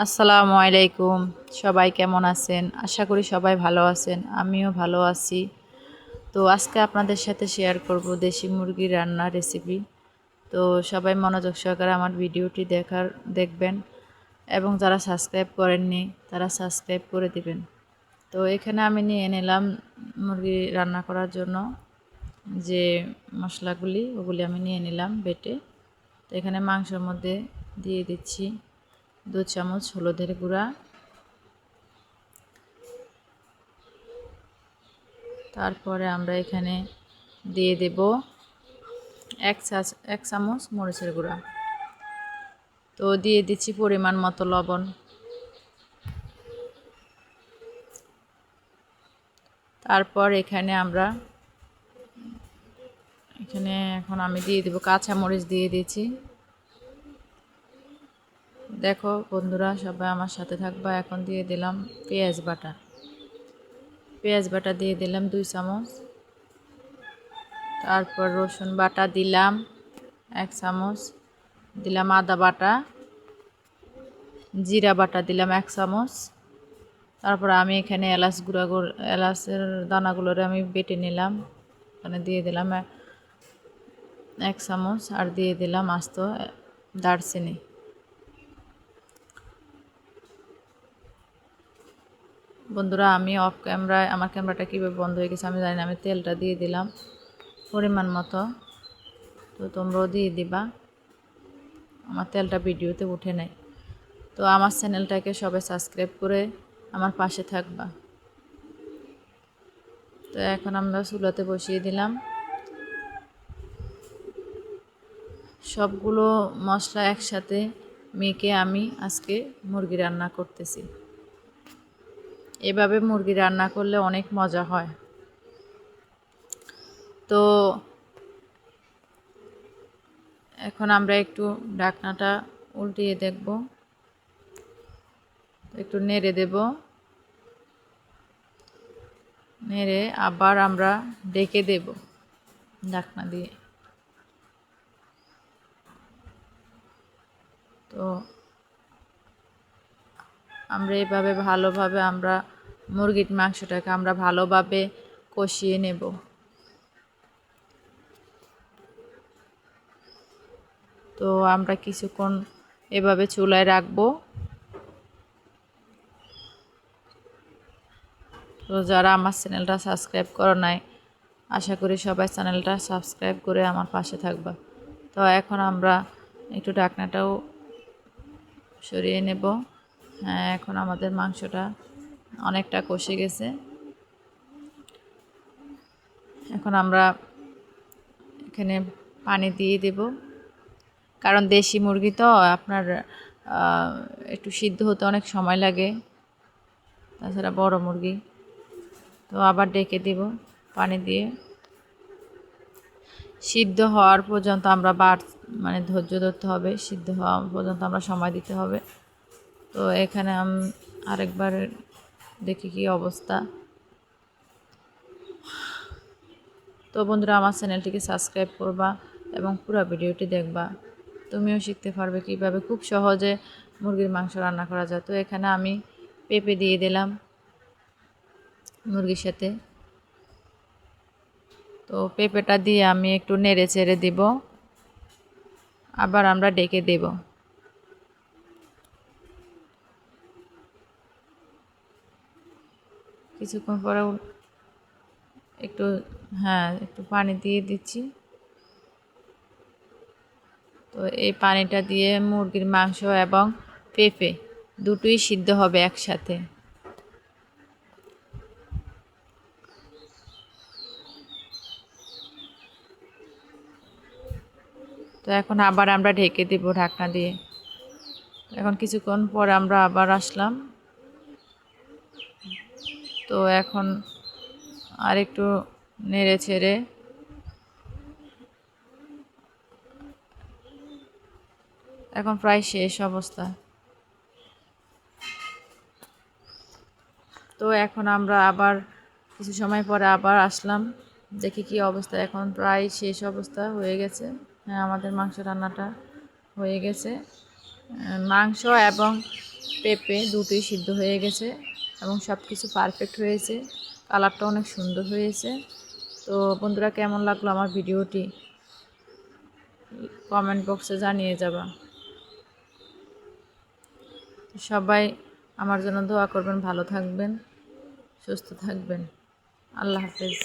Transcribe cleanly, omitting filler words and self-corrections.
আসসালামু আলাইকুম। সবাই কেমন আছেন? আশা করি সবাই ভালো আছেন। আমিও ভালো আছি। তো আজকে আপনাদের সাথে শেয়ার করব দেশি মুরগির রান্নার রেসিপি। তো সবাই মনোযোগ সহকারে আমার ভিডিওটি দেখবেন এবং যারা সাবস্ক্রাইব করেননি তারা সাবস্ক্রাইব করে দিবেন। তো এখানে আমি নিয়ে নিলাম মুরগি রান্না করার জন্য যে মশলাগুলি ওগুলি আমি নিয়ে নিলাম বেটে। তো এখানে মাংসের মধ্যে দিয়ে দিচ্ছি 2 চামচ হলুদের গুঁড়া, তারপরে আমরা এখানে দিয়ে দেব 1 চামচ মরিচের গুঁড়া। তো দিয়ে দিচ্ছি পরিমাণ মতো লবণ। তারপর এখানে এখন আমি দিয়ে দেব কাঁচা মরিচ দিয়ে দিচ্ছি। দেখো বন্ধুরা, সবাই আমার সাথে থাকবা। এখন দিয়ে দিলাম পেঁয়াজ বাটা দিয়ে দিলাম 2 চামচ। তারপর রসুন বাটা দিলাম 1 চামচ, দিলাম আদা বাটা, জিরা বাটা দিলাম 1 চামচ। তারপর আমি এখানে এলাচের দানাগুলোরে আমি বেটে নিলাম, এখানে দিয়ে দিলাম 1 চামচ, আর দিয়ে দিলাম আস্ত দারচিনি। বন্ধুরা, আমি অফ ক্যামেরায় আমার ক্যামেরাটা কীভাবে বন্ধ হয়ে গেছে আমি জানি না, আমি তেলটা দিয়ে দিলাম পরিমাণ মতো। তো তোমরাও দিয়ে দিবা, আমার তেলটা ভিডিওতে উঠে নেয়। তো আমার চ্যানেলটাকে সবাই সাবস্ক্রাইব করে আমার পাশে থাকবা। তো এখন আমরা চুলাতে বসিয়ে দিলাম। সবগুলো মশলা একসাথে মেখে আমি আজকে মুরগি রান্না করতেছি। এভাবে মুরগি রান্না করলে অনেক মজা হয়। তো এখন আমরা একটু ঢাকনাটা উল্টিয়ে দেখব, একটু নেড়ে দেব, নেড়ে আবার আমরা ঢেকে দেব ঢাকনা দিয়ে। তো আমরা এইভাবে ভালোভাবে মুরগির মাংসটাকে আমরা ভালোভাবে কষিয়ে নেব। তো আমরা কিছুক্ষণ এভাবে চুলায় রাখবো। তো যারা আমার চ্যানেলটা সাবস্ক্রাইব করো নাই, আশা করি সবাই চ্যানেলটা সাবস্ক্রাইব করে আমার পাশে থাকবা। তো এখন আমরা একটু ঢাকনাটাও সরিয়ে নেব। হ্যাঁ, এখন আমাদের মাংসটা অনেকটা কষে গেছে। এখন আমরা এখানে পানি দিয়ে দেব, কারণ দেশি মুরগি তো আপনার একটু সিদ্ধ হতে অনেক সময় লাগে, তাছাড়া বড় মুরগি। তো আবার ডেকে দিব পানি দিয়ে। সিদ্ধ হওয়ার পর্যন্ত আমরা ধৈর্য ধরতে হবে, সিদ্ধ হওয়া পর্যন্ত আমরা সময় দিতে হবে। তো এখানে আমি আরেকবার দেখি কি অবস্থা। তো বন্ধুরা, আমার চ্যানেলটিকে সাবস্ক্রাইব করবা এবং পুরো ভিডিওটি দেখবা। তুমিও শিখতে পারবে কীভাবে খুব সহজে মুরগির মাংস রান্না করা যায়। তো এখানে আমি পেঁপে দিয়ে দিলাম মুরগির সাথে। তো পেঁপেটা দিয়ে আমি একটু নেড়ে চেড়ে দিব, আবার আমরা ডেকে দেব। কিছুক্ষণ পরে একটু পানি দিয়ে দিচ্ছি। তো এই পানিটা দিয়ে মুরগির মাংস এবং পেঁপে দুটোই সিদ্ধ হবে একসাথে। তো এখন আবার আমরা ঢেকে দেব ঢাকনা দিয়ে। এখন কিছুক্ষণ পর আমরা আবার আসলাম। তো এখন আর একটু নেড়ে ছেড়ে এখন প্রায় শেষ অবস্থা। তো এখন আমরা আবার কিছু সময় পরে আবার আসলাম, দেখি কি অবস্থা। এখন প্রায় শেষ অবস্থা হয়ে গেছে। হ্যাঁ, আমাদের মাংস রান্নাটা হয়ে গেছে। মাংস এবং পেঁপে দুটোই সিদ্ধ হয়ে গেছে এবং সব কিছু পারফেক্ট হয়েছে, কালারটা অনেক সুন্দর হয়েছে। তো বন্ধুরা, কেমন লাগলো আমার ভিডিওটি কমেন্ট বক্সে জানিয়ে যাবা। সবাই আমার জন্য দোয়া করবেন, ভালো থাকবেন, সুস্থ থাকবেন। আল্লাহ হাফেজ।